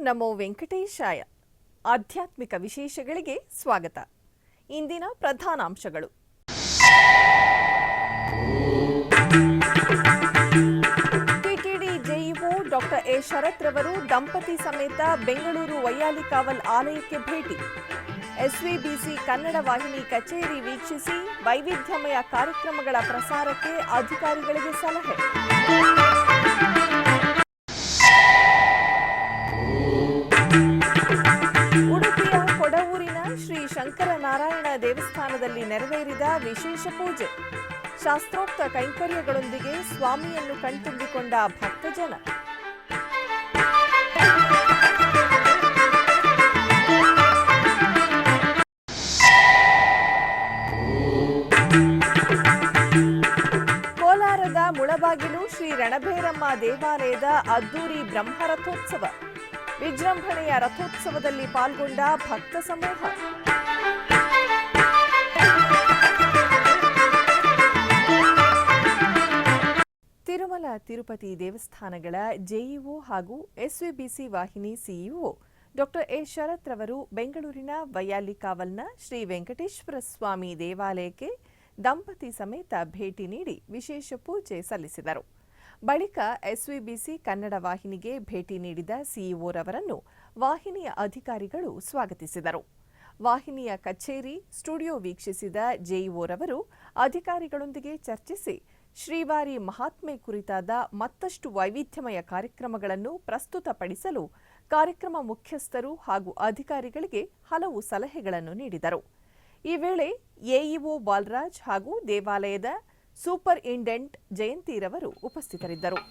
ನಮೋ ವೆಂಕಟೇಶಾಯ. ಆಧ್ಯಾತ್ಮಿಕ ವಿಶೇಷಗಳಿಗೆ ಸ್ವಾಗತ. ಇಂದಿನ ಪ್ರಧಾನಾಂಶಗಳು. ಟಿಟಿಡಿ ಜೆಇಒ ಡಾಕ್ಟರ್ ಎ ಶರತ್ ರವರು ದಂಪತಿ ಸಮೇತ ಬೆಂಗಳೂರು ವೈಯಾಲಿಕಾವಲ್ ಆಲಯಕ್ಕೆ ಭೇಟಿ. ಎಸ್ವಿಬಿಸಿ ಕನ್ನಡ ವಾಹಿನಿ ಕಚೇರಿ ವೀಕ್ಷಿಸಿ ವೈವಿಧ್ಯಮಯ ಕಾರ್ಯಕ್ರಮಗಳ ಪ್ರಸಾರಕ್ಕೆ ಅಧಿಕಾರಿಗಳಿಗೆ ಸಲಹೆ. ಉಡುಪಿಯ ಕೊಡವೂರಿನ ಶ್ರೀ ಶಂಕರನಾರಾಯಣ ದೇವಸ್ಥಾನದಲ್ಲಿ ನೆರವೇರಿದ ವಿಶೇಷ ಪೂಜೆ. ಶಾಸ್ತ್ರೋಕ್ತ ಕೈಂಕರ್ಯಗಳೊಂದಿಗೆ ಸ್ವಾಮಿಯನ್ನು ಕಣ್ತುಂಬಿಕೊಂಡ ಭಕ್ತಜನ. ಕೋಲಾರದ ಮುಳಬಾಗಿಲು ಶ್ರೀ ರಣಭೇರಮ್ಮ ದೇವಾಲಯದ ಅದ್ದೂರಿ ಬ್ರಹ್ಮರಥೋತ್ಸವ. ವಿಜೃಂಭಣೆಯ ರಥೋತ್ಸವದಲ್ಲಿ ಪಾಲ್ಗೊಂಡ ಭಕ್ತ ಸಮೂಹ. ತಿರುಮಲ ತಿರುಪತಿ ದೇವಸ್ಥಾನಗಳ ಜೆಇಒ ಹಾಗೂ ಎಸ್ವಿಬಿಸಿ ವಾಹಿನಿ ಸಿಇಒ ಡಾಕ್ಟರ್ ಎ ಶರತ್ ರವರು ಬೆಂಗಳೂರಿನ ವೈಯಾಲಿಕಾವಲ್ನ ಶ್ರೀ ವೆಂಕಟೇಶ್ವರ ಸ್ವಾಮಿ ದೇವಾಲಯಕ್ಕೆ ದಂಪತಿ ಸಮೇತ ಭೇಟಿ ನೀಡಿ ವಿಶೇಷ ಪೂಜೆ ಸಲ್ಲಿಸಿದರು. ಬಳಿಕ ಎಸ್ವಿಬಿಸಿ ಕನ್ನಡ ವಾಹಿನಿಗೆ ಭೇಟಿ ನೀಡಿದ ಸಿಇಒ ರವರನ್ನು ವಾಹಿನಿಯ ಅಧಿಕಾರಿಗಳು ಸ್ವಾಗತಿಸಿದರು. ವಾಹಿನಿಯ ಕಚೇರಿ, ಸ್ಟುಡಿಯೋ ವೀಕ್ಷಿಸಿದ ಜೆಇಒ ರವರು ಅಧಿಕಾರಿಗಳೊಂದಿಗೆ ಚರ್ಚಿಸಿ ಶ್ರೀವಾರಿ ಮಹಾತ್ಮೆ ಕುರಿತಾದ ಮತ್ತಷ್ಟು ವೈವಿಧ್ಯಮಯ ಕಾರ್ಯಕ್ರಮಗಳನ್ನು ಪ್ರಸ್ತುತಪಡಿಸಲು ಕಾರ್ಯಕ್ರಮ ಮುಖ್ಯಸ್ಥರು ಹಾಗೂ ಅಧಿಕಾರಿಗಳಿಗೆ ಹಲವು ಸಲಹೆಗಳನ್ನು ನೀಡಿದರು. ಈ ವೇಳೆ ಎಇಒ ಬಾಲರಾಜ್ ಹಾಗೂ ದೇವಾಲಯದ ಸೂಪರಿಂಟೆಂಡೆಂಟ್ ಜಯಂತಿರವರು ಉಪಸ್ಥಿತರಿದ್ದರು.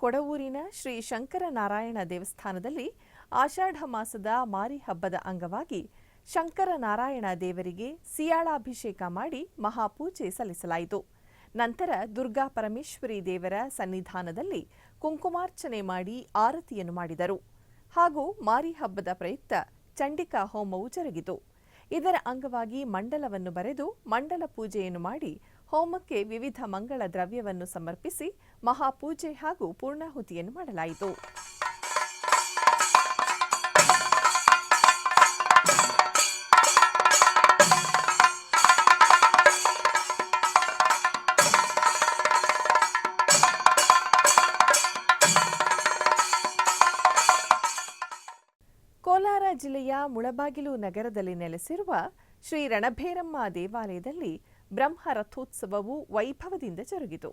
ಕೊಡವೂರಿನ ಶ್ರೀ ಶಂಕರನಾರಾಯಣ ದೇವಸ್ಥಾನದಲ್ಲಿ ಆಷಾಢ ಮಾಸದ ಮಾರಿ ಹಬ್ಬದ ಅಂಗವಾಗಿ ಶಂಕರನಾರಾಯಣ ದೇವರಿಗೆ ಸಿಯಾಳಾಭಿಷೇಕ ಮಾಡಿ ಮಹಾಪೂಜೆ ಸಲ್ಲಿಸಲಾಯಿತು. ನಂತರ ದುರ್ಗಾ ಪರಮೇಶ್ವರಿ ದೇವರ ಸನ್ನಿಧಾನದಲ್ಲಿ ಕುಂಕುಮಾರ್ಚನೆ ಮಾಡಿ ಆರತಿಯನ್ನು ಮಾಡಿದರು. ಹಾಗೂ ಮಾರಿ ಹಬ್ಬದ ಪ್ರಯುಕ್ತ ಚಂಡಿಕಾ ಹೋಮವು ಜರುಗಿತು. ಇದರ ಅಂಗವಾಗಿ ಮಂಡಲವನ್ನು ಬರೆದು ಮಂಡಲ ಪೂಜೆಯನ್ನು ಮಾಡಿ ಹೋಮಕ್ಕೆ ವಿವಿಧ ಮಂಗಳ ದ್ರವ್ಯವನ್ನು ಸಮರ್ಪಿಸಿ ಮಹಾಪೂಜೆ ಹಾಗೂ ಪೂರ್ಣಾಹುತಿಯನ್ನು ಮಾಡಲಾಯಿತು. ಕೋಲಾರ ಜಿಲ್ಲೆಯ ಮುಳಬಾಗಿಲು ನಗರದಲ್ಲಿ ನೆಲೆಸಿರುವ ಶ್ರೀ ರಣಭೇರಮ್ಮ ದೇವಾಲಯದಲ್ಲಿ ಬ್ರಹ್ಮ ರಥೋತ್ಸವವು ವೈಭವದಿಂದ ಜರುಗಿತು.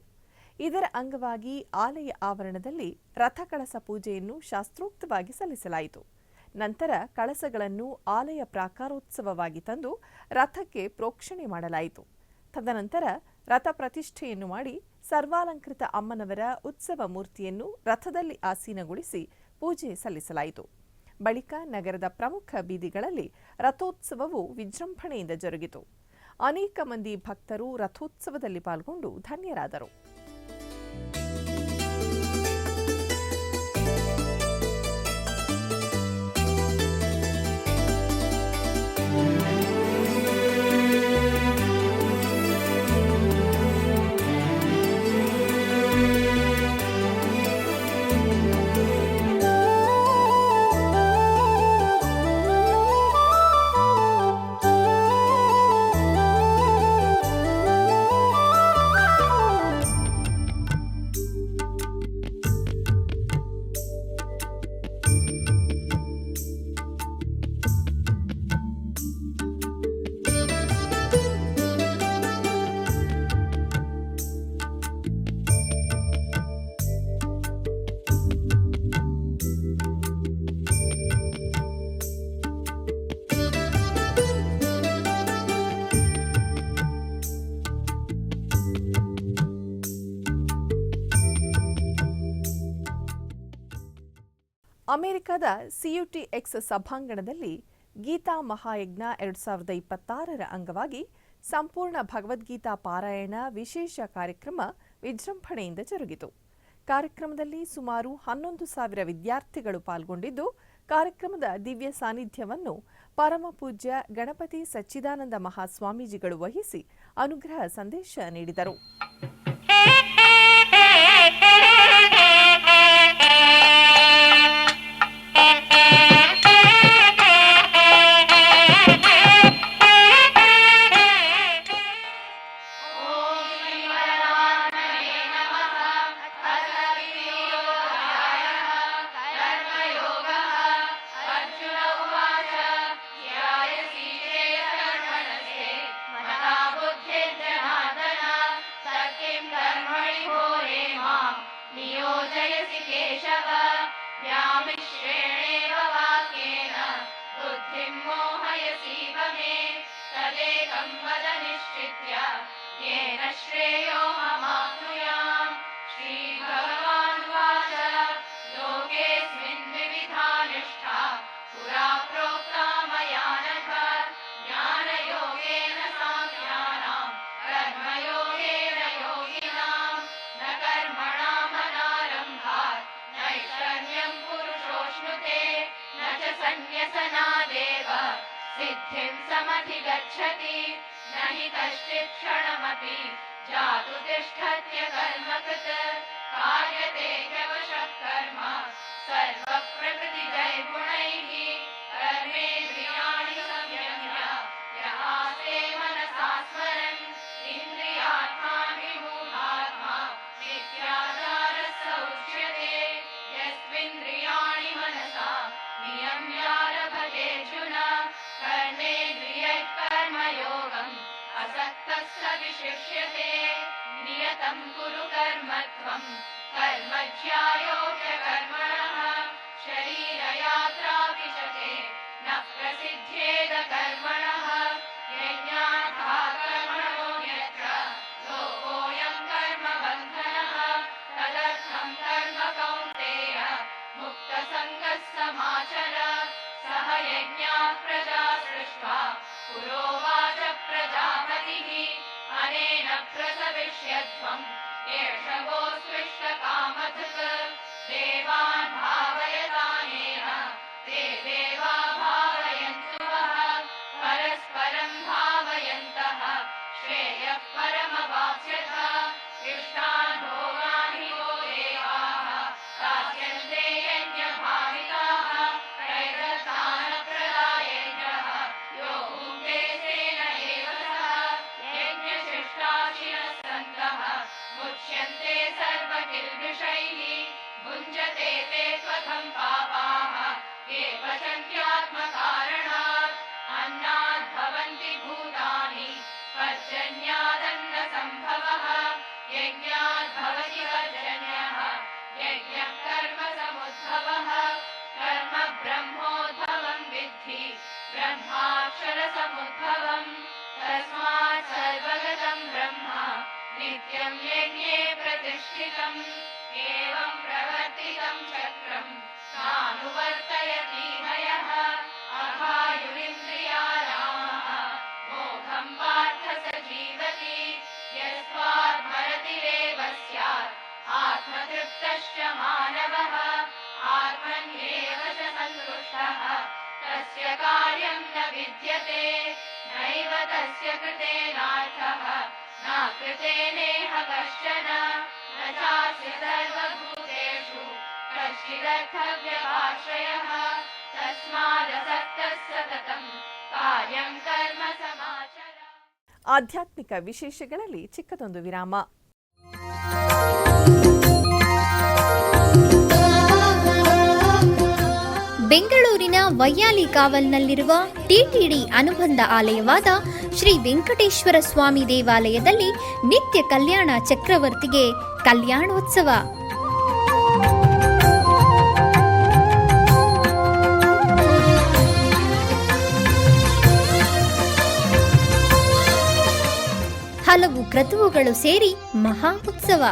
ಇದರ ಅಂಗವಾಗಿ ಆಲಯ ಆವರಣದಲ್ಲಿ ರಥ ಕಳಸ ಪೂಜೆಯನ್ನು ಶಾಸ್ತ್ರೋಕ್ತವಾಗಿ ಸಲ್ಲಿಸಲಾಯಿತು. ನಂತರ ಕಳಸಗಳನ್ನು ಆಲಯ ಪ್ರಾಕಾರೋತ್ಸವವಾಗಿ ತಂದು ರಥಕ್ಕೆ ಪ್ರೋಕ್ಷಣೆ ಮಾಡಲಾಯಿತು. ತದನಂತರ ರಥ ಪ್ರತಿಷ್ಠೆಯನ್ನು ಮಾಡಿ ಸರ್ವಾಲಂಕೃತ ಅಮ್ಮನವರ ಉತ್ಸವ ಮೂರ್ತಿಯನ್ನು ರಥದಲ್ಲಿ ಆಸೀನಗೊಳಿಸಿ ಪೂಜೆ ಸಲ್ಲಿಸಲಾಯಿತು. ಬಳಿಕ ನಗರದ ಪ್ರಮುಖ ಬೀದಿಗಳಲ್ಲಿ ರಥೋತ್ಸವವು ವಿಜೃಂಭಣೆಯಿಂದ ಜರುಗಿತು. ಅನೇಕ ಮಂದಿ ಭಕ್ತರು ರಥೋತ್ಸವದಲ್ಲಿ ಪಾಲ್ಗೊಂಡು ಧನ್ಯರಾದರು. ಅಮೆರಿಕದ ಸಿಯುಟಿಎಕ್ಸ್ ಸಭಾಂಗಣದಲ್ಲಿ ಗೀತಾ ಮಹಾಯಜ್ಞ 2026ರ ಅಂಗವಾಗಿ ಸಂಪೂರ್ಣ ಭಗವದ್ಗೀತಾ ಪಾರಾಯಣ ವಿಶೇಷ ಕಾರ್ಯಕ್ರಮ ವಿಜೃಂಭಣೆಯಿಂದ ಜರುಗಿತು. ಕಾರ್ಯಕ್ರಮದಲ್ಲಿ ಸುಮಾರು 11,000 ವಿದ್ಯಾರ್ಥಿಗಳು ಪಾಲ್ಗೊಂಡಿದ್ದು, ಕಾರ್ಯಕ್ರಮದ ದಿವ್ಯ ಸಾನ್ನಿಧ್ಯವನ್ನು ಪರಮಪೂಜ್ಯ ಗಣಪತಿ ಸಚ್ಚಿದಾನಂದ ಮಹಾಸ್ವಾಮೀಜಿಗಳು ವಹಿಸಿ ಅನುಗ್ರಹ ಸಂದೇಶ ನೀಡಿದರು. सिद्धिं समधिगच्छति न हि कश्चित् क्षणमपि जातु तिष्ठत्य कर्मकृत् कार्यते ह्यवशः कर्म सर्वप्रकृतिजैर्गुणैः कर्मेन्द्रियाणि संयम्य यः आस्ते मनसा स्मरन् इन्द्रियार्थान्विमूढात्मा नित्याचारः स उच्यते यस्मिन्द्रियाणि मनसा नियम्यारभतेऽर्जुन कर्मेन्द्रियैः कर्मयोगम् असक्तः स विशिष्यते नियतं कुरु कर्म त्वं कर्म ज्यायो ह्यकर्मणः शरीरयात्राविशते न प्रसिद्ध्येद कर्मणः यज्ञार्थाः कर्मणो यत्र लोकोऽयं कर्मबन्धनः तदर्थं कर्म इष्टान् भोगानि वो देवाः दास्यन्ते यज्ञभाविताः प्रैरतानप्रदायेभ्यः यो भुङ्क्ते तेन एव सः यज्ञशिष्टाशिनः सन्तः मुच्यन्ते सर्वकिल्बिषैः भुञ्जते ते त्वथं पापाः ये पचन्त्यात्मकारणात् अन्नात् भवन्ति भूतानि पर्जन्यादन्नसम्भवः यज्ञात् भवति पर्जन्यः यज्ञः कर्म समुद्भवः कर्म ब्रह्मोद्भवं विद्धि ब्रह्माक्षरसमुद्भवम् तस्मात् सर्वगतं ब्रह्म नित्यं यज्ञे प्रतिष्ठितम् एवं प्रवर्तितं चक्रम् नानुवर्तयति हयः अघायुरिन्द्रियारामः मोघं पार्थ स जीवति यस्माद्मरतिरेव स्यात् आत्मतृप्तश्च मानवः आत्मन्येव च सन्तुष्टः तस्य कार्यं न विद्यते नैव तस्य कृतेनार्थः न कृतेनेह कश्चन न चास्य सर्वभूतेषु कश्चिदर्थव्यपाश्रयः तस्मादसक्तः सततं कार्यं कर्म समाचर. ಆಧ್ಯಾತ್ಮಿಕ ವಿಶೇಷಗಳಲ್ಲಿ ಚಿಕ್ಕದೊಂದು ವಿರಾಮ. ಬೆಂಗಳೂರಿನ ವೈಯಾಲಿ ಕಾವಲ್ನಲ್ಲಿರುವ ಟಿಟಿಡಿ ಅನುಬಂಧ ಆಲಯವಾದ ಶ್ರೀ ವೆಂಕಟೇಶ್ವರ ಸ್ವಾಮಿ ದೇವಾಲಯದಲ್ಲಿ ನಿತ್ಯ ಕಲ್ಯಾಣ ಚಕ್ರವರ್ತಿಗೆ ಕಲ್ಯಾಣೋತ್ಸವ. ಹಲವು ಕ್ರತುವುಗಳು ಸೇರಿ ಮಹಾ ಉತ್ಸವ.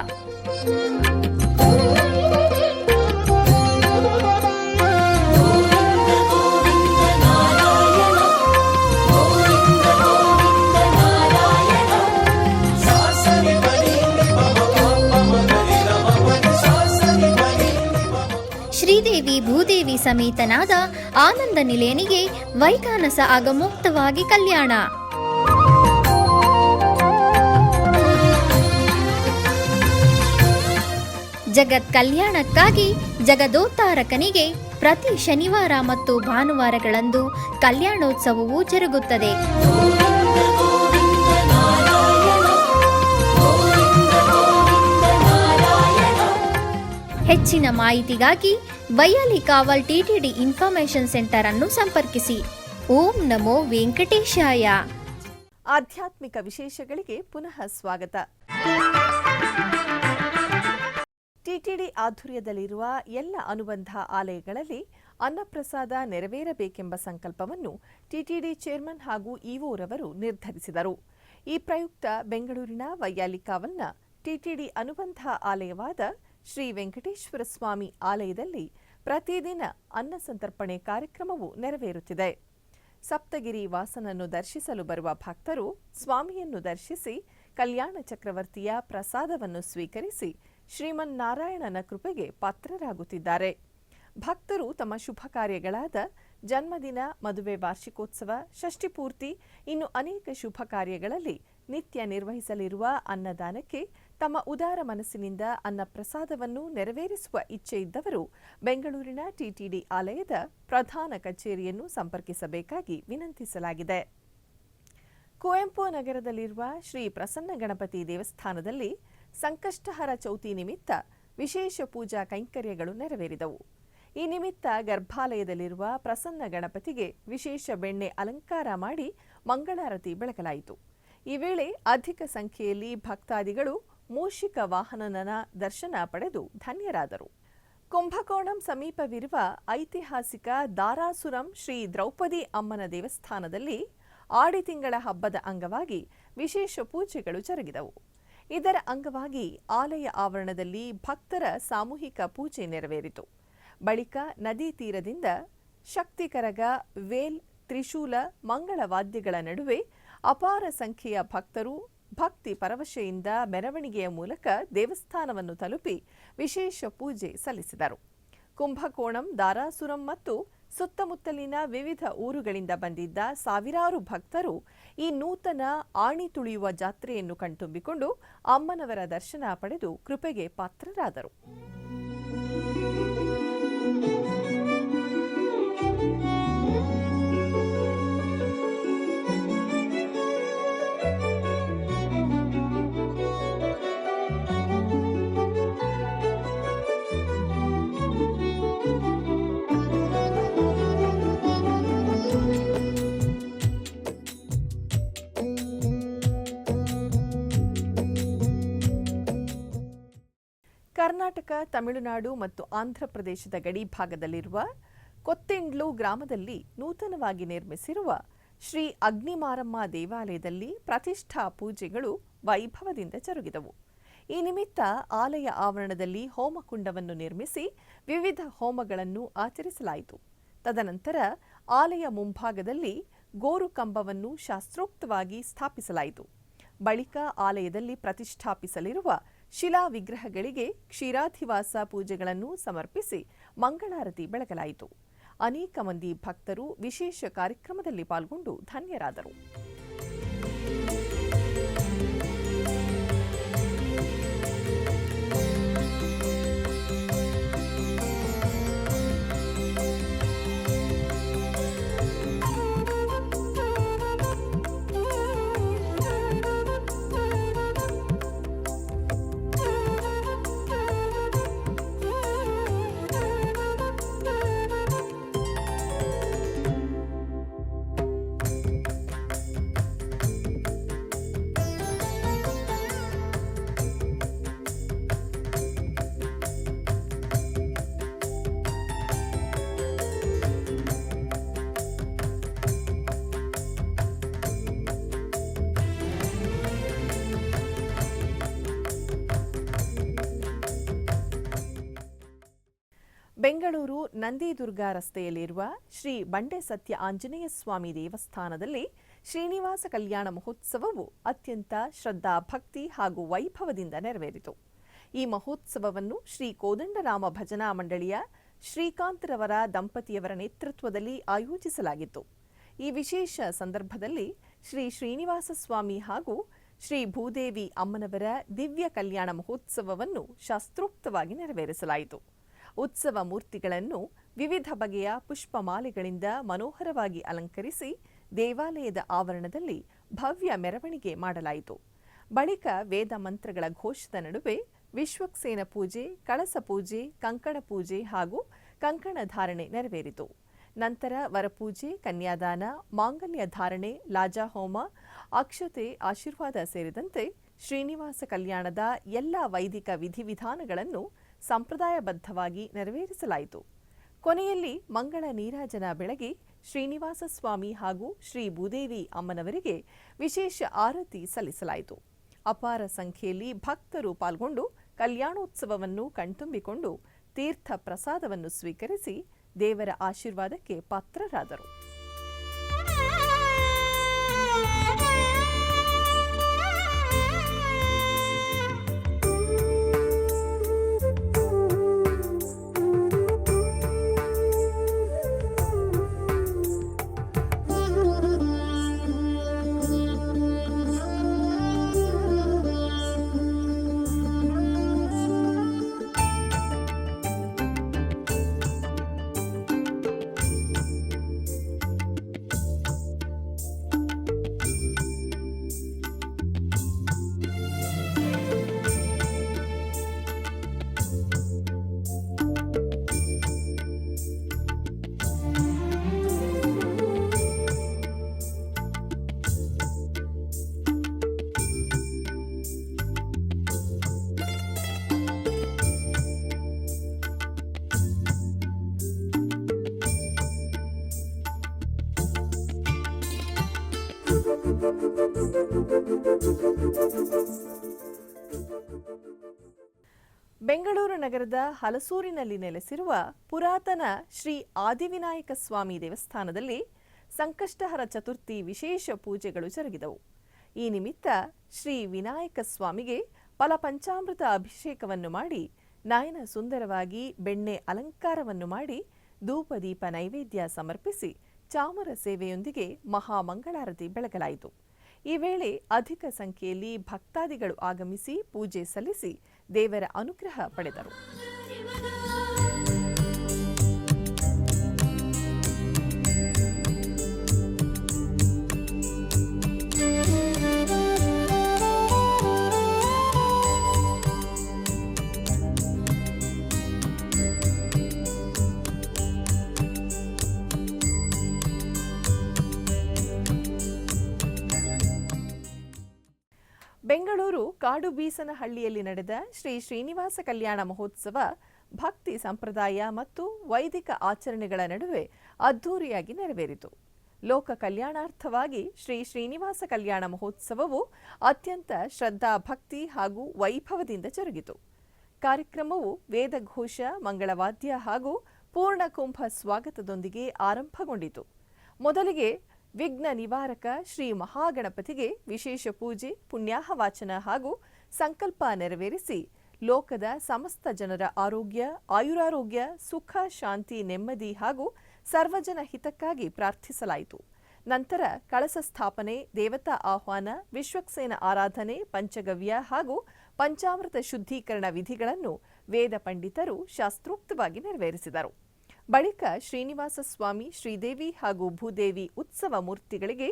ಶ್ರೀದೇವಿ ಭೂದೇವಿ ಸಮೇತನಾದ ಆನಂದ ನಿಲಯನಿಗೆ ವೈಖಾನಸ ಆಗಮೋಕ್ತವಾಗಿ ಕಲ್ಯಾಣ. ಜಗತ್ ಕಲ್ಯಾಣಕ್ಕಾಗಿ ಜಗದೋತ್ತಾರಕನಿಗೆ ಪ್ರತಿ ಶನಿವಾರ ಮತ್ತು ಭಾನುವಾರಗಳಂದು ಕಲ್ಯಾಣೋತ್ಸವವು ಜರುಗುತ್ತದೆ. ಹೆಚ್ಚಿನ ಮಾಹಿತಿಗಾಗಿ ವೈಯಾಲಿ ಕಾವಲ್ ಟಿಟಿಡಿ ಇನ್ಫಾರ್ಮೇಶನ್ ಸೆಂಟರ್ ಅನ್ನು ಸಂಪರ್ಕಿಸಿ. ಓಂ ನಮೋ ವೆಂಕಟೇಶಾಯ. ಆಧ್ಯಾತ್ಮಿಕ ವಿಶೇಷಗಳಿಗೆ ಪುನಃ ಸ್ವಾಗತ. ಟಿಟಿಡಿ ಆಧ್ವರ್ಯದಲ್ಲಿರುವ ಎಲ್ಲ ಅನುಬಂಧ ಆಲಯಗಳಲ್ಲಿ ಅನ್ನಪ್ರಸಾದ ನೆರವೇರಬೇಕೆಂಬ ಸಂಕಲ್ಪವನ್ನು ಟಿಟಿಡಿ ಚೇರ್ಮನ್ ಹಾಗೂ ಇಒರವರು ನಿರ್ಧರಿಸಿದರು. ಈ ಪ್ರಯುಕ್ತ ಬೆಂಗಳೂರಿನ ವೈಯಾಲಿ ಕಾವಲ್ನ ಟಿಟಿಡಿ ಅನುಬಂಧ ಆಲಯವಾದ ಶ್ರೀ ವೆಂಕಟೇಶ್ವರ ಸ್ವಾಮಿ ಆಲಯದಲ್ಲಿ ಪ್ರತಿದಿನ ಅನ್ನ ಸಂತರ್ಪಣೆ ಕಾರ್ಯಕ್ರಮವು ನೆರವೇರುತ್ತಿದೆ. ಸಪ್ತಗಿರಿ ವಾಸನನ್ನು ದರ್ಶಿಸಲು ಬರುವ ಭಕ್ತರು ಸ್ವಾಮಿಯನ್ನು ದರ್ಶಿಸಿ ಕಲ್ಯಾಣ ಚಕ್ರವರ್ತಿಯ ಪ್ರಸಾದವನ್ನು ಸ್ವೀಕರಿಸಿ ಶ್ರೀಮನ್ನಾರಾಯಣನ ಕೃಪೆಗೆ ಪಾತ್ರರಾಗುತ್ತಿದ್ದಾರೆ. ಭಕ್ತರು ತಮ್ಮ ಶುಭ ಕಾರ್ಯಗಳಾದ ಜನ್ಮದಿನ, ಮದುವೆ ವಾರ್ಷಿಕೋತ್ಸವ, ಷಷ್ಠಿಪೂರ್ತಿ ಇನ್ನು ಅನೇಕ ಶುಭ ಕಾರ್ಯಗಳಲ್ಲಿ ನಿತ್ಯ ನಿರ್ವಹಿಸಲಿರುವ ಅನ್ನದಾನಕ್ಕೆ ತಮ್ಮ ಉದಾರ ಮನಸ್ಸಿನಿಂದ ಅನ್ನಪ್ರಸಾದವನ್ನು ನೆರವೇರಿಸುವ ಇಚ್ಛೆ ಇದ್ದವರು ಬೆಂಗಳೂರಿನ ಟಿಟಿಡಿ ಆಲಯದ ಪ್ರಧಾನ ಕಚೇರಿಯನ್ನು ಸಂಪರ್ಕಿಸಬೇಕಾಗಿ ವಿನಂತಿಸಲಾಗಿದೆ. ಕುವೆಂಪು ನಗರದಲ್ಲಿರುವ ಶ್ರೀ ಪ್ರಸನ್ನ ಗಣಪತಿ ದೇವಸ್ಥಾನದಲ್ಲಿ ಸಂಕಷ್ಟಹರ ಚೌತಿ ನಿಮಿತ್ತ ವಿಶೇಷ ಪೂಜಾ ಕೈಂಕರ್ಯಗಳು ನೆರವೇರಿದವು. ಈ ನಿಮಿತ್ತ ಗರ್ಭಾಲಯದಲ್ಲಿರುವ ಪ್ರಸನ್ನ ಗಣಪತಿಗೆ ವಿಶೇಷ ಬೆಣ್ಣೆ ಅಲಂಕಾರ ಮಾಡಿ ಮಂಗಳಾರತಿ ಬೆಳಗಲಾಯಿತು. ಈ ವೇಳೆ ಅಧಿಕ ಸಂಖ್ಯೆಯಲ್ಲಿ ಭಕ್ತಾದಿಗಳು ಮೂಷಿಕ ವಾಹನನ ದರ್ಶನ ಪಡೆದು ಧನ್ಯರಾದರು. ಕುಂಭಕೋಣಂ ಸಮೀಪವಿರುವ ಐತಿಹಾಸಿಕ ದಾರಾಸುರಂ ಶ್ರೀ ದ್ರೌಪದಿ ಅಮ್ಮನ ದೇವಸ್ಥಾನದಲ್ಲಿ ಆಡಿ ತಿಂಗಳ ಹಬ್ಬದ ಅಂಗವಾಗಿ ವಿಶೇಷ ಪೂಜೆಗಳು ಜರುಗಿದವು. ಇದರ ಅಂಗವಾಗಿ ಆಲಯ ಆವರಣದಲ್ಲಿ ಭಕ್ತರ ಸಾಮೂಹಿಕ ಪೂಜೆ ನೆರವೇರಿತು. ಬಳಿಕ ನದಿ ತೀರದಿಂದ ಶಕ್ತಿಕರಗ, ವೇಲ್, ತ್ರಿಶೂಲ, ಮಂಗಳ ವಾದ್ಯಗಳ ನಡುವೆ ಅಪಾರ ಸಂಖ್ಯೆಯ ಭಕ್ತರು ಭಕ್ತಿ ಪರವಶೆಯಿಂದ ಮೆರವಣಿಗೆಯ ಮೂಲಕ ದೇವಸ್ಥಾನವನ್ನು ತಲುಪಿ ವಿಶೇಷ ಪೂಜೆ ಸಲ್ಲಿಸಿದರು. ಕುಂಭಕೋಣಂ, ದಾರಾಸುರಂ ಮತ್ತು ಸುತ್ತಮುತ್ತಲಿನ ವಿವಿಧ ಊರುಗಳಿಂದ ಬಂದಿದ್ದ ಸಾವಿರಾರು ಭಕ್ತರು ಈ ನೂತನ ಆಣಿ ತುಳಿಯುವ ಜಾತ್ರೆಯನ್ನು ಕಣ್ತುಂಬಿಕೊಂಡು ಅಮ್ಮನವರ ದರ್ಶನ ಪಡೆದು ಕೃಪೆಗೆ ಪಾತ್ರರಾದರು. ಕರ್ನಾಟಕ, ತಮಿಳುನಾಡು ಮತ್ತು ಆಂಧ್ರಪ್ರದೇಶದ ಗಡಿ ಭಾಗದಲ್ಲಿರುವ ಕೊತ್ತೆಂಡ್ಲು ಗ್ರಾಮದಲ್ಲಿ ನೂತನವಾಗಿ ನಿರ್ಮಿಸಿರುವ ಶ್ರೀ ಅಗ್ನಿಮಾರಮ್ಮ ದೇವಾಲಯದಲ್ಲಿ ಪ್ರತಿಷ್ಠಾ ಪೂಜೆಗಳು ವೈಭವದಿಂದ ಜರುಗಿದವು. ಈ ನಿಮಿತ್ತ ಆಲಯ ಆವರಣದಲ್ಲಿ ಹೋಮಕುಂಡವನ್ನು ನಿರ್ಮಿಸಿ ವಿವಿಧ ಹೋಮಗಳನ್ನು ಆಚರಿಸಲಾಯಿತು. ತದನಂತರ ಆಲಯ ಮುಂಭಾಗದಲ್ಲಿ ಗೋರು ಕಂಬವನ್ನು ಶಾಸ್ತ್ರೋಕ್ತವಾಗಿ ಸ್ಥಾಪಿಸಲಾಯಿತು. ಬಳಿಕ ಆಲಯದಲ್ಲಿ ಪ್ರತಿಷ್ಠಾಪಿಸಲಿರುವ ಶಿಲಾ ವಿಗ್ರಹಗಳಿಗೆ ಕ್ಷೀರಾಧಿವಾಸ ಪೂಜೆಗಳನ್ನು ಸಮರ್ಪಿಸಿ ಮಂಗಳಾರತಿ ಬೆಳಗಲಾಯಿತು. ಅನೇಕ ಮಂದಿ ಭಕ್ತರು ವಿಶೇಷ ಕಾರ್ಯಕ್ರಮದಲ್ಲಿ ಪಾಲ್ಗೊಂಡು ಧನ್ಯರಾದರು. ಬೆಂಗಳೂರು ನಂದಿದುರ್ಗ ರಸ್ತೆಯಲ್ಲಿರುವ ಶ್ರೀ ಬಂಡೆ ಸತ್ಯ ಆಂಜನೇಯ ಸ್ವಾಮಿ ದೇವಸ್ಥಾನದಲ್ಲಿ ಶ್ರೀನಿವಾಸ ಕಲ್ಯಾಣ ಮಹೋತ್ಸವವು ಅತ್ಯಂತ ಶ್ರದ್ಧಾ ಭಕ್ತಿ ಹಾಗೂ ವೈಭವದಿಂದ ನೆರವೇರಿತು. ಈ ಮಹೋತ್ಸವವನ್ನು ಶ್ರೀ ಕೋದಂಡರಾಮ ಭಜನಾ ಮಂಡಳಿಯ ಶ್ರೀಕಾಂತ್ರವರ ದಂಪತಿಯವರ ನೇತೃತ್ವದಲ್ಲಿ ಆಯೋಜಿಸಲಾಗಿತ್ತು. ಈ ವಿಶೇಷ ಸಂದರ್ಭದಲ್ಲಿ ಶ್ರೀ ಶ್ರೀನಿವಾಸ ಸ್ವಾಮಿ ಹಾಗೂ ಶ್ರೀ ಭೂದೇವಿ ಅಮ್ಮನವರ ದಿವ್ಯ ಕಲ್ಯಾಣ ಮಹೋತ್ಸವವನ್ನು ಶಾಸ್ತ್ರೋಕ್ತವಾಗಿ ನೆರವೇರಿಸಲಾಯಿತು. ಉತ್ಸವ ಮೂರ್ತಿಗಳನ್ನು ವಿವಿಧ ಬಗೆಯ ಪುಷ್ಪಮಾಲೆಗಳಿಂದ ಮನೋಹರವಾಗಿ ಅಲಂಕರಿಸಿ ದೇವಾಲಯದ ಆವರಣದಲ್ಲಿ ಭವ್ಯ ಮೆರವಣಿಗೆ ಮಾಡಲಾಯಿತು. ಬಳಿಕ ವೇದ ಮಂತ್ರಗಳ ಘೋಷದ ನಡುವೆ ವಿಶ್ವಕ್ಸೇನ ಪೂಜೆ, ಕಳಸ ಪೂಜೆ, ಕಂಕಣ ಪೂಜೆ ಹಾಗೂ ಕಂಕಣ ಧಾರಣೆ ನೆರವೇರಿತು. ನಂತರ ವರಪೂಜೆ, ಕನ್ಯಾದಾನ, ಮಾಂಗಲ್ಯ ಧಾರಣೆ, ಲಾಜಾಹೋಮ, ಅಕ್ಷತೆ, ಆಶೀರ್ವಾದ ಸೇರಿದಂತೆ ಶ್ರೀನಿವಾಸ ಕಲ್ಯಾಣದ ಎಲ್ಲ ವೈದಿಕ ವಿಧಿವಿಧಾನಗಳನ್ನು ಸಂಪ್ರದಾಯಬದ್ಧವಾಗಿ ನೆರವೇರಿಸಲಾಯಿತು. ಕೊನೆಯಲ್ಲಿ ಮಂಗಳ ನೀರಾಜನ ಬೆಳಗಿ ಶ್ರೀನಿವಾಸ ಸ್ವಾಮಿ ಹಾಗೂ ಶ್ರೀ ಭೂದೇವಿ ಅಮ್ಮನವರಿಗೆ ವಿಶೇಷ ಆರತಿ ಸಲ್ಲಿಸಲಾಯಿತು. ಅಪಾರ ಸಂಖ್ಯೆಯಲ್ಲಿ ಭಕ್ತರು ಪಾಲ್ಗೊಂಡು ಕಲ್ಯಾಣೋತ್ಸವವನ್ನು ಕಣ್ತುಂಬಿಕೊಂಡು ತೀರ್ಥ ಪ್ರಸಾದವನ್ನು ಸ್ವೀಕರಿಸಿ ದೇವರ ಆಶೀರ್ವಾದಕ್ಕೆ ಪಾತ್ರರಾದರು. ಬೆಂಗಳೂರು ನಗರದ ಹಲಸೂರಿನಲ್ಲಿ ನೆಲೆಸಿರುವ ಪುರಾತನ ಶ್ರೀ ಆದಿವಿನಾಯಕ ಸ್ವಾಮಿ ದೇವಸ್ಥಾನದಲ್ಲಿ ಸಂಕಷ್ಟಹರ ಚತುರ್ಥಿ ವಿಶೇಷ ಪೂಜೆಗಳು ಜರುಗಿದವು. ಈ ನಿಮಿತ್ತ ಶ್ರೀ ವಿನಾಯಕ ಸ್ವಾಮಿಗೆ ಫಲಪಂಚಾಮೃತ ಅಭಿಷೇಕವನ್ನು ಮಾಡಿ ನಯನ ಸುಂದರವಾಗಿ ಬೆಣ್ಣೆ ಅಲಂಕಾರವನ್ನು ಮಾಡಿ ಧೂಪದೀಪ ನೈವೇದ್ಯ ಸಮರ್ಪಿಸಿ ಚಾಮರ ಸೇವೆಯೊಂದಿಗೆ ಮಹಾಮಂಗಳಾರತಿ ಬೆಳಗಲಾಯಿತು. ಈ ವೇಳೆ ಅಧಿಕ ಸಂಖ್ಯೆಯಲ್ಲಿ ಭಕ್ತಾದಿಗಳು ಆಗಮಿಸಿ ಪೂಜೆ ಸಲ್ಲಿಸಿ ದೇವರ ಅನುಗ್ರಹ ಪಡೆದರು. ಬೆಂಗಳೂರು ಕಾಡುಬೀಸನಹಳ್ಳಿಯಲ್ಲಿ ನಡೆದ ಶ್ರೀ ಶ್ರೀನಿವಾಸ ಕಲ್ಯಾಣ ಮಹೋತ್ಸವ ಭಕ್ತಿ ಸಂಪ್ರದಾಯ ಮತ್ತು ವೈದಿಕ ಆಚರಣೆಗಳ ನಡುವೆ ಅದ್ಧೂರಿಯಾಗಿ ನೆರವೇರಿತು. ಲೋಕ ಕಲ್ಯಾಣಾರ್ಥವಾಗಿ ಶ್ರೀ ಶ್ರೀನಿವಾಸ ಕಲ್ಯಾಣ ಮಹೋತ್ಸವವು ಅತ್ಯಂತ ಶ್ರದ್ಧಾ ಭಕ್ತಿ ಹಾಗೂ ವೈಭವದಿಂದ ಜರುಗಿತು. ಕಾರ್ಯಕ್ರಮವು ವೇದಘೋಷ, ಮಂಗಳವಾದ್ಯ ಹಾಗೂ ಪೂರ್ಣಕುಂಭ ಸ್ವಾಗತದೊಂದಿಗೆ ಆರಂಭಗೊಂಡಿತು. ಮೊದಲಿಗೆ ವಿಘ್ನ ನಿವಾರಕ ಶ್ರೀ ಮಹಾಗಣಪತಿಗೆ ವಿಶೇಷ ಪೂಜೆ, ಪುಣ್ಯಾಹವಾಚನ ಹಾಗೂ ಸಂಕಲ್ಪ ನೆರವೇರಿಸಿ ಲೋಕದ ಸಮಸ್ತ ಜನರ ಆರೋಗ್ಯ, ಆಯುರಾರೋಗ್ಯ, ಸುಖ, ಶಾಂತಿ, ನೆಮ್ಮದಿ ಹಾಗೂ ಸರ್ವಜನ ಹಿತಕ್ಕಾಗಿ ಪ್ರಾರ್ಥಿಸಲಾಯಿತು. ನಂತರ ಕಳಸ ಸ್ಥಾಪನೆ, ದೇವತಾ ಆಹ್ವಾನ, ವಿಶ್ವಕ್ಸೇನ ಆರಾಧನೆ, ಪಂಚಗವ್ಯ ಹಾಗೂ ಪಂಚಾಮೃತ ಶುದ್ಧೀಕರಣ ವಿಧಿಗಳನ್ನು ವೇದ ಪಂಡಿತರು ಶಾಸ್ತ್ರೋಕ್ತವಾಗಿ ನೆರವೇರಿಸಿದರು. ಬಳಿಕ ಶ್ರೀನಿವಾಸ ಸ್ವಾಮಿ, ಶ್ರೀದೇವಿ ಹಾಗೂ ಭೂದೇವಿ ಉತ್ಸವ ಮೂರ್ತಿಗಳಿಗೆ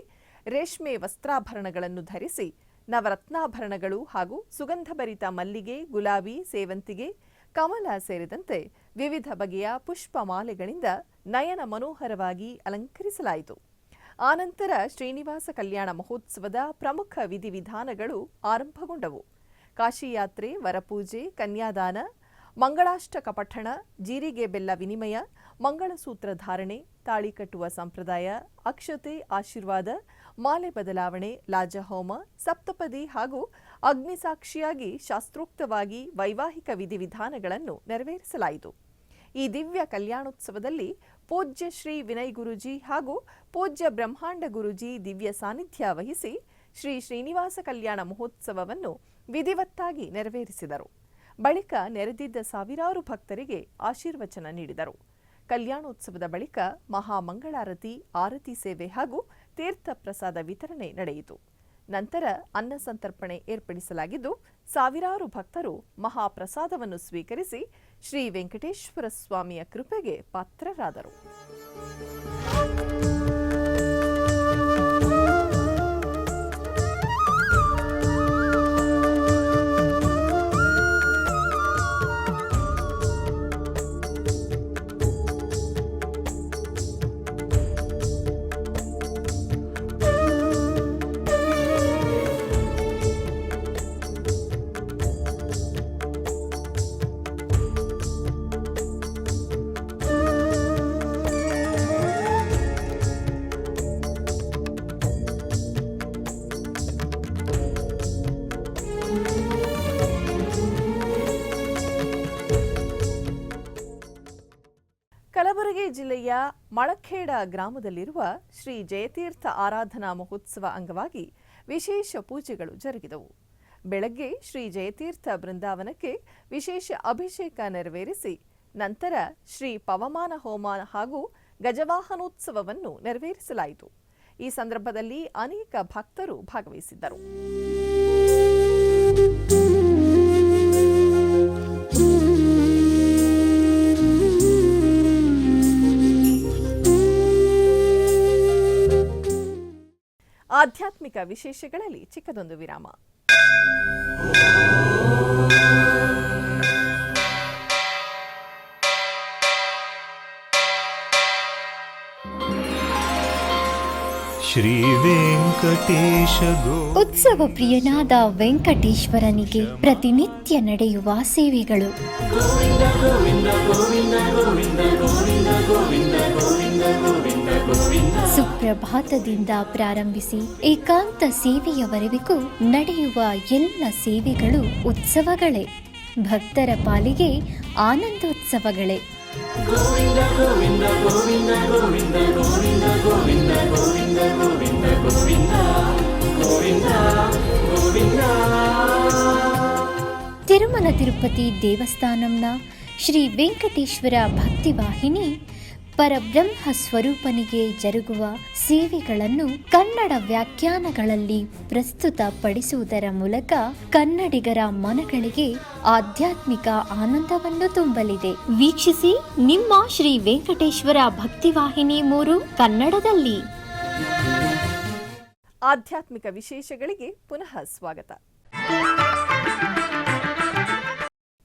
ರೇಷ್ಮೆ ವಸ್ತ್ರಾಭರಣಗಳನ್ನು ಧರಿಸಿ ನವರತ್ನಾಭರಣಗಳು ಹಾಗೂ ಸುಗಂಧಭರಿತ ಮಲ್ಲಿಗೆ, ಗುಲಾಬಿ, ಸೇವಂತಿಗೆ, ಕಮಲ ಸೇರಿದಂತೆ ವಿವಿಧ ಬಗೆಯ ಪುಷ್ಪಮಾಲೆಗಳಿಂದ ನಯನ ಮನೋಹರವಾಗಿ ಅಲಂಕರಿಸಲಾಯಿತು. ಆನಂತರ ಶ್ರೀನಿವಾಸ ಕಲ್ಯಾಣ ಮಹೋತ್ಸವದ ಪ್ರಮುಖ ವಿಧಿವಿಧಾನಗಳು ಆರಂಭಗೊಂಡವು. ಕಾಶಿಯಾತ್ರೆ, ವರಪೂಜೆ, ಕನ್ಯಾದಾನ, ಮಂಗಳಾಷ್ಟಕ ಪಠಣ, ಜೀರಿಗೆ ಬೆಲ್ಲ ವಿನಿಮಯ, ಮಂಗಳಸೂತ್ರ ಧಾರಣೆ, ತಾಳಿ ಕಟ್ಟುವ ಸಂಪ್ರದಾಯ, ಅಕ್ಷತೆ, ಆಶೀರ್ವಾದ, ಮಾಲೆ ಬದಲಾವಣೆ, ಲಾಜಹೋಮ, ಸಪ್ತಪದಿ ಹಾಗೂ ಅಗ್ನಿಸಾಕ್ಷಿಯಾಗಿ ಶಾಸ್ತ್ರೋಕ್ತವಾಗಿ ವೈವಾಹಿಕ ವಿಧಿವಿಧಾನಗಳನ್ನು ನೆರವೇರಿಸಲಾಯಿತು. ಈ ದಿವ್ಯ ಕಲ್ಯಾಣೋತ್ಸವದಲ್ಲಿ ಪೂಜ್ಯ ಶ್ರೀ ವಿನಯ್ ಗುರೂಜಿ ಹಾಗೂ ಪೂಜ್ಯ ಬ್ರಹ್ಮಾಂಡ ಗುರೂಜಿ ದಿವ್ಯ ಸಾನ್ನಿಧ್ಯ ವಹಿಸಿ ಶ್ರೀ ಶ್ರೀನಿವಾಸ ಕಲ್ಯಾಣ ಮಹೋತ್ಸವವನ್ನು ವಿಧಿವತ್ತಾಗಿ ನೆರವೇರಿಸಿದರು. ಬಳಿಕ ನೆರೆದಿದ್ದ ಸಾವಿರಾರು ಭಕ್ತರಿಗೆ ಆಶೀರ್ವಚನ ನೀಡಿದರು. ಕಲ್ಯಾಣೋತ್ಸವದ ಬಳಿಕ ಮಹಾಮಂಗಳಾರತಿ, ಆರತಿ ಸೇವೆ ಹಾಗೂ ತೀರ್ಥ ಪ್ರಸಾದ ವಿತರಣೆ ನಡೆಯಿತು. ನಂತರ ಅನ್ನ ಸಂತರ್ಪಣೆ ಏರ್ಪಡಿಸಲಾಗಿದ್ದು, ಸಾವಿರಾರು ಭಕ್ತರು ಮಹಾಪ್ರಸಾದವನ್ನು ಸ್ವೀಕರಿಸಿ ಶ್ರೀ ವೆಂಕಟೇಶ್ವರ ಸ್ವಾಮಿಯ ಕೃಪೆಗೆ ಪಾತ್ರರಾದರು. ಕಲಬುರಗಿ ಜಿಲ್ಲೆಯ ಮಳಖೇಡ ಗ್ರಾಮದಲ್ಲಿರುವ ಶ್ರೀ ಜಯತೀರ್ಥ ಆರಾಧನಾ ಮಹೋತ್ಸವ ಅಂಗವಾಗಿ ವಿಶೇಷ ಪೂಜೆಗಳು ಜರುಗಿದವು. ಬೆಳಗ್ಗೆ ಶ್ರೀ ಜಯತೀರ್ಥ ಬೃಂದಾವನಕ್ಕೆ ವಿಶೇಷ ಅಭಿಷೇಕ ನೆರವೇರಿಸಿ ನಂತರ ಶ್ರೀ ಪವಮಾನ ಹೋಮ ಹಾಗೂ ಗಜವಾಹನೋತ್ಸವವನ್ನು ನೆರವೇರಿಸಲಾಯಿತು. ಈ ಸಂದರ್ಭದಲ್ಲಿ ಅನೇಕ ಭಕ್ತರು ಭಾಗವಹಿಸಿದ್ದರು. ಆಧ್ಯಾತ್ಮಿಕ ವಿಶೇಷಗಳಲ್ಲಿ ಚಿಕ್ಕದೊಂದು ವಿರಾಮ. ಶ್ರೀ ವೆಂಕಟೇಶ ಉತ್ಸವ ಪ್ರಿಯನಾದ ವೆಂಕಟೇಶ್ವರನಿಗೆ ಪ್ರತಿನಿತ್ಯ ನಡೆಯುವ ಸೇವೆಗಳು. ಸುಪ್ರಭಾತದಿಂದ ಪ್ರಾರಂಭಿಸಿ ಏಕಾಂತ ಸೇವೆಯವರೆಗೂ ನಡೆಯುವ ಎಲ್ಲ ಸೇವೆಗಳು ಉತ್ಸವಗಳೇ. ಭಕ್ತರ ಪಾಲಿಗೆ ಆನಂದೋತ್ಸವಗಳೇ. ಗೋವಿಂದ ಗೋವಿಂದ ಗೋವಿಂದ ಗೋವಿಂದ ಗೋವಿಂದ ಗೋವಿಂದ ಗೋವಿಂದ ಗೋವಿಂದ ಗೋವಿಂದ ಗೋವಿಂದ ಗೋವಿಂದ. ತಿರುಮಲ ತಿರುಪತಿ ದೇವಸ್ಥಾನಂನ ಶ್ರೀ ವೆಂಕಟೇಶ್ವರ ಭಕ್ತಿವಾಹಿನಿ ಪರಬ್ರಹ್ಮ ಸ್ವರೂಪನಿಗೆ ಜರುಗುವ ಸೇವೆಗಳನ್ನು ಕನ್ನಡ ವ್ಯಾಖ್ಯಾನಗಳಲ್ಲಿ ಪ್ರಸ್ತುತಪಡಿಸುವುದರ ಮೂಲಕ ಕನ್ನಡಿಗರ ಮನಗಳಿಗೆ ಆಧ್ಯಾತ್ಮಿಕ ಆನಂದವನ್ನು ತುಂಬಲಿದೆ. ವೀಕ್ಷಿಸಿ ನಿಮ್ಮ ಶ್ರೀ ವೆಂಕಟೇಶ್ವರ ಭಕ್ತಿವಾಹಿನಿ 3 ಕನ್ನಡದಲ್ಲಿ. ಆಧ್ಯಾತ್ಮಿಕ ವಿಶೇಷಗಳಿಗೆ ಪುನಃ ಸ್ವಾಗತ.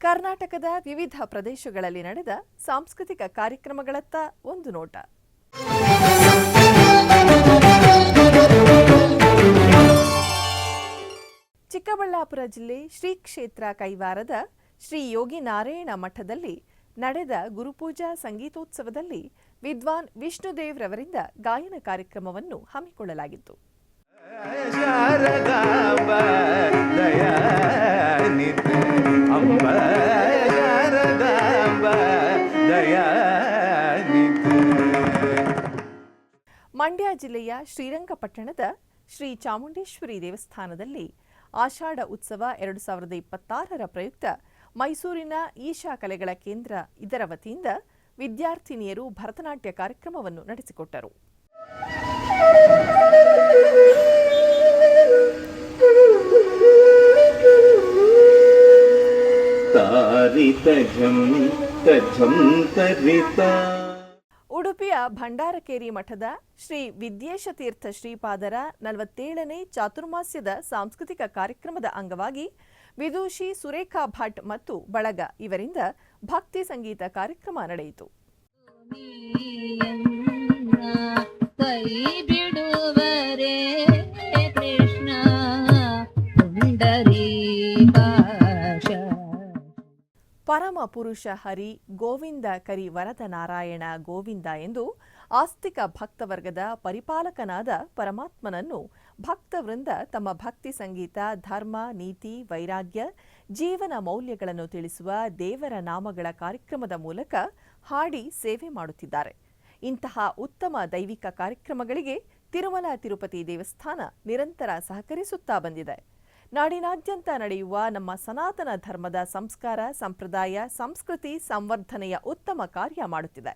ಕರ್ನಾಟಕದ ವಿವಿಧ ಪ್ರದೇಶಗಳಲ್ಲಿ ನಡೆದ ಸಾಂಸ್ಕೃತಿಕ ಕಾರ್ಯಕ್ರಮಗಳತ್ತ ಒಂದು ನೋಟ. ಚಿಕ್ಕಬಳ್ಳಾಪುರ ಜಿಲ್ಲೆ ಶ್ರೀ ಕ್ಷೇತ್ರ ಕೈವಾರದ ಶ್ರೀ ಯೋಗಿ ನಾರಾಯಣ ಮಠದಲ್ಲಿ ನಡೆದ ಗುರುಪೂಜಾ ಸಂಗೀತೋತ್ಸವದಲ್ಲಿ ವಿದ್ವಾನ್ ವಿಷ್ಣುದೇವ್ ರವರಿಂದ ಗಾಯನ ಕಾರ್ಯಕ್ರಮವನ್ನು ಹಮ್ಮಿಕೊಳ್ಳಲಾಗಿತ್ತು. ಮಂಡ್ಯ ಜಿಲ್ಲೆಯ ಶ್ರೀರಂಗಪಟ್ಟಣದ ಶ್ರೀ ಚಾಮುಂಡೇಶ್ವರಿ ದೇವಸ್ಥಾನದಲ್ಲಿ ಆಷಾಢ ಉತ್ಸವ 2026ರ ಪ್ರಯುಕ್ತ ಮೈಸೂರಿನ ಈಶಾ ಕಲೆಗಳ ಕೇಂದ್ರ ಇದರ ವತಿಯಿಂದ ವಿದ್ಯಾರ್ಥಿನಿಯರು ಭರತನಾಟ್ಯ ಕಾರ್ಯಕ್ರಮವನ್ನು ನಡೆಸಿಕೊಟ್ಟರು. ಉಡುಪಿಯ ಭಂಡಾರಕೇರಿ ಮಠದ ಶ್ರೀ ವಿದ್ಯೇಶತೀರ್ಥ ಶ್ರೀಪಾದರ 47ನೇ ಚಾತುರ್ಮಾಸ್ಯದ ಸಾಂಸ್ಕೃತಿಕ ಕಾರ್ಯಕ್ರಮದ ಅಂಗವಾಗಿ ವಿದೂಷಿ ಸುರೇಖಾ ಭಟ್ ಮತ್ತು ಬಳಗ ಇವರಿಂದ ಭಕ್ತಿ ಸಂಗೀತ ಕಾರ್ಯಕ್ರಮ ನಡೆಯಿತು. ಪರಮ ಪುರುಷ ಹರಿ ಗೋವಿಂದ ಕರಿ ವರದ ನಾರಾಯಣ ಗೋವಿಂದ ಎಂದು ಆಸ್ತಿಕ ಭಕ್ತವರ್ಗದ ಪರಿಪಾಲಕನಾದ ಪರಮಾತ್ಮನನ್ನು ಭಕ್ತವೃಂದ ತಮ್ಮ ಭಕ್ತಿ ಸಂಗೀತ, ಧರ್ಮ, ನೀತಿ, ವೈರಾಗ್ಯ, ಜೀವನ ಮೌಲ್ಯಗಳನ್ನು ತಿಳಿಸುವ ದೇವರ ನಾಮಗಳ ಕಾರ್ಯಕ್ರಮದ ಮೂಲಕ ಹಾಡಿ ಸೇವೆ ಮಾಡುತ್ತಿದ್ದಾರೆ. ಇಂತಹ ಉತ್ತಮ ದೈವಿಕ ಕಾರ್ಯಕ್ರಮಗಳಿಗೆ ತಿರುಮಲ ತಿರುಪತಿ ದೇವಸ್ಥಾನ ನಿರಂತರ ಸಹಕರಿಸುತ್ತಾ ಬಂದಿದೆ. ನಾಡಿನಾದ್ಯಂತ ನಡೆಯುವ ನಮ್ಮ ಸನಾತನ ಧರ್ಮದ ಸಂಸ್ಕಾರ, ಸಂಪ್ರದಾಯ, ಸಂಸ್ಕೃತಿ ಸಂವರ್ಧನೆಯ ಉತ್ತಮ ಕಾರ್ಯ ಮಾಡುತ್ತಿದೆ.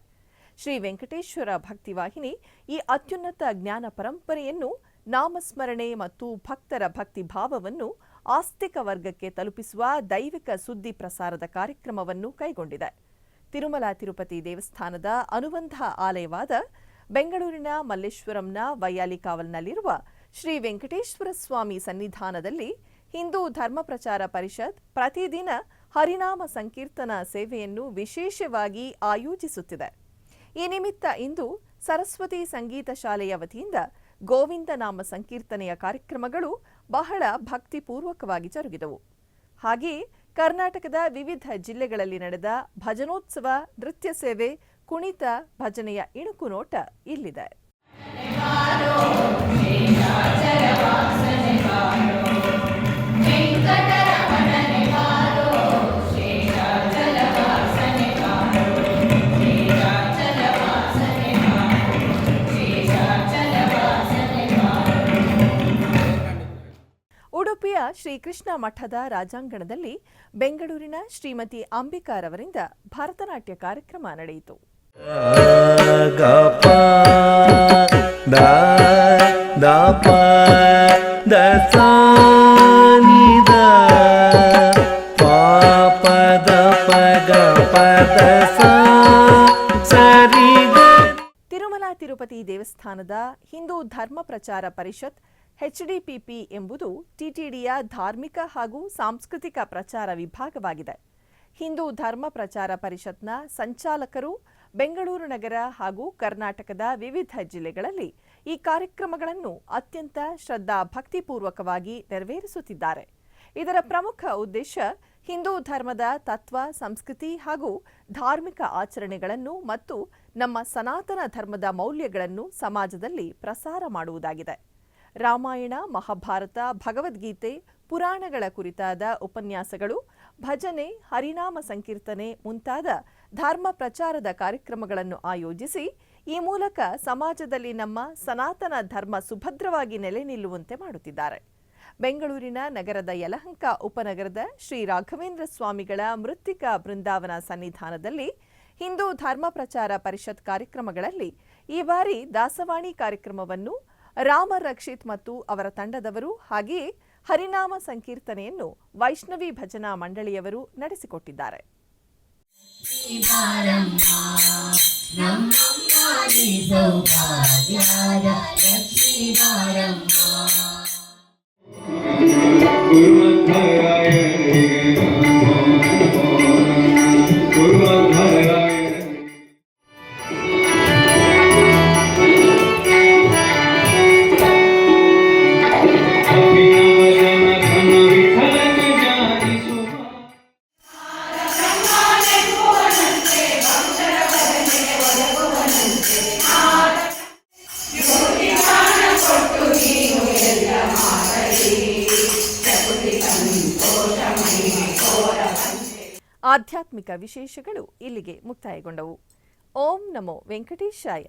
ಶ್ರೀ ವೆಂಕಟೇಶ್ವರ ಭಕ್ತಿವಾಹಿನಿ ಈ ಅತ್ಯುನ್ನತ ಜ್ಞಾನ ಪರಂಪರೆಯನ್ನು, ನಾಮಸ್ಮರಣೆ ಮತ್ತು ಭಕ್ತರ ಭಕ್ತಿ ಭಾವವನ್ನು ಆಸ್ತಿಕ ವರ್ಗಕ್ಕೆ ತಲುಪಿಸುವ ದೈವಿಕ ಸುದ್ದಿ ಪ್ರಸಾರದ ಕಾರ್ಯಕ್ರಮವನ್ನು ಕೈಗೊಂಡಿದೆ. ತಿರುಮಲ ತಿರುಪತಿ ದೇವಸ್ಥಾನದ ಅನುಬಂಧ ಆಲಯವಾದ ಬೆಂಗಳೂರಿನ ಮಲ್ಲೇಶ್ವರಂನ ವೈಯಾಲಿಕಾವಲ್ನಲ್ಲಿರುವ ಶ್ರೀ ವೆಂಕಟೇಶ್ವರ ಸ್ವಾಮಿ ಸನ್ನಿಧಾನದಲ್ಲಿ ಹಿಂದೂ ಧರ್ಮ ಪ್ರಚಾರ ಪರಿಷತ್ ಪ್ರತಿದಿನ ಹರಿನಾಮ ಸಂಕೀರ್ತನಾ ಸೇವೆಯನ್ನು ವಿಶೇಷವಾಗಿ ಆಯೋಜಿಸುತ್ತಿದೆ. ಈ ನಿಮಿತ್ತ ಇಂದು ಸರಸ್ವತಿ ಸಂಗೀತ ಶಾಲೆಯ ವತಿಯಿಂದ ಗೋವಿಂದ ನಾಮ ಸಂಕೀರ್ತನೆಯ ಕಾರ್ಯಕ್ರಮಗಳು ಬಹಳ ಭಕ್ತಿಪೂರ್ವಕವಾಗಿ ಜರುಗಿದವು. ಹಾಗೆಯೇ ಕರ್ನಾಟಕದ ವಿವಿಧ ಜಿಲ್ಲೆಗಳಲ್ಲಿ ನಡೆದ ಭಜನೋತ್ಸವ, ನೃತ್ಯ ಸೇವೆ, ಕುಣಿತ, ಭಜನೆಯ ಇಣುಕು ನೋಟ ಇಲ್ಲಿದೆ. ಉಡುಪಿಯ ಶ್ರೀಕೃಷ್ಣ ಮಠದ ರಾಜಾಂಗಣದಲ್ಲಿ ಬೆಂಗಳೂರಿನ ಶ್ರೀಮತಿ ಅಂಬಿಕಾರವರಿಂದ ಭರತನಾಟ್ಯ ಕಾರ್ಯಕ್ರಮ ನಡೆಯಿತು. ತಿರುಮಲ ತಿರುಪತಿ ದೇವಸ್ಥಾನದ ಹಿಂದೂ ಧರ್ಮ ಪ್ರಚಾರ ಪರಿಷತ್ HDPP ಎಂಬುದು ಟಿಟಿಡಿಯ ಧಾರ್ಮಿಕ ಹಾಗೂ ಸಾಂಸ್ಕೃತಿಕ ಪ್ರಚಾರ ವಿಭಾಗವಾಗಿದೆ. ಹಿಂದೂ ಧರ್ಮ ಪ್ರಚಾರ ಪರಿಷತ್ನ ಸಂಚಾಲಕರು ಬೆಂಗಳೂರು ನಗರ ಹಾಗೂ ಕರ್ನಾಟಕದ ವಿವಿಧ ಜಿಲ್ಲೆಗಳಲ್ಲಿ ಈ ಕಾರ್ಯಕ್ರಮಗಳನ್ನು ಅತ್ಯಂತ ಶ್ರದ್ಧಾ ಭಕ್ತಿಪೂರ್ವಕವಾಗಿ ನೆರವೇರಿಸುತ್ತಿದ್ದಾರೆ. ಇದರ ಪ್ರಮುಖ ಉದ್ದೇಶ ಹಿಂದೂ ಧರ್ಮದ ತತ್ವ, ಸಂಸ್ಕೃತಿ ಹಾಗೂ ಧಾರ್ಮಿಕ ಆಚರಣೆಗಳನ್ನು ಮತ್ತು ನಮ್ಮ ಸನಾತನ ಧರ್ಮದ ಮೌಲ್ಯಗಳನ್ನು ಸಮಾಜದಲ್ಲಿ ಪ್ರಸಾರ ಮಾಡುವುದಾಗಿದೆ. ರಾಮಾಯಣ, ಮಹಾಭಾರತ, ಭಗವದ್ಗೀತೆ, ಪುರಾಣಗಳ ಕುರಿತಾದ ಉಪನ್ಯಾಸಗಳು, ಭಜನೆ, ಹರಿನಾಮ ಸಂಕೀರ್ತನೆ ಮುಂತಾದ ಧರ್ಮ ಪ್ರಚಾರದ ಕಾರ್ಯಕ್ರಮಗಳನ್ನು ಆಯೋಜಿಸಿ ಈ ಮೂಲಕ ಸಮಾಜದಲ್ಲಿ ನಮ್ಮ ಸನಾತನ ಧರ್ಮ ಸುಭದ್ರವಾಗಿ ನೆಲೆ ನಿಲ್ಲುವಂತೆ ಮಾಡುತ್ತಿದ್ದಾರೆ. ಬೆಂಗಳೂರಿನ ನಗರದ ಯಲಹಂಕ ಉಪನಗರದ ಶ್ರೀ ರಾಘವೇಂದ್ರ ಸ್ವಾಮಿಗಳ ಮೃತ್ತಿಕಾ ಬೃಂದಾವನ ಸನ್ನಿಧಾನದಲ್ಲಿ ಹಿಂದೂ ಧರ್ಮ ಪ್ರಚಾರ ಪರಿಷತ್ ಕಾರ್ಯಕ್ರಮಗಳಲ್ಲಿ ಈ ಬಾರಿ ದಾಸವಾಣಿ ಕಾರ್ಯಕ್ರಮವನ್ನು ರಾಮ ರಕ್ಷಿತ್ ಮತ್ತು ಅವರ ತಂಡದವರು ಹಾಗೆಯೇ ಹರಿನಾಮ ಸಂಕೀರ್ತನೆಯನ್ನು ವೈಷ್ಣವಿ ಭಜನಾ ಮಂಡಳಿಯವರು ನಡೆಸಿಕೊಟ್ಟಿದ್ದಾರೆ. ಆಧ್ಯಾತ್ಮಿಕ ವಿಶೇಷಗಳು ಇಲ್ಲಿಗೆ ಮುಕ್ತಾಯಗೊಂಡವು. ಓಂ ನಮೋ ವೆಂಕಟೇಶಾಯ.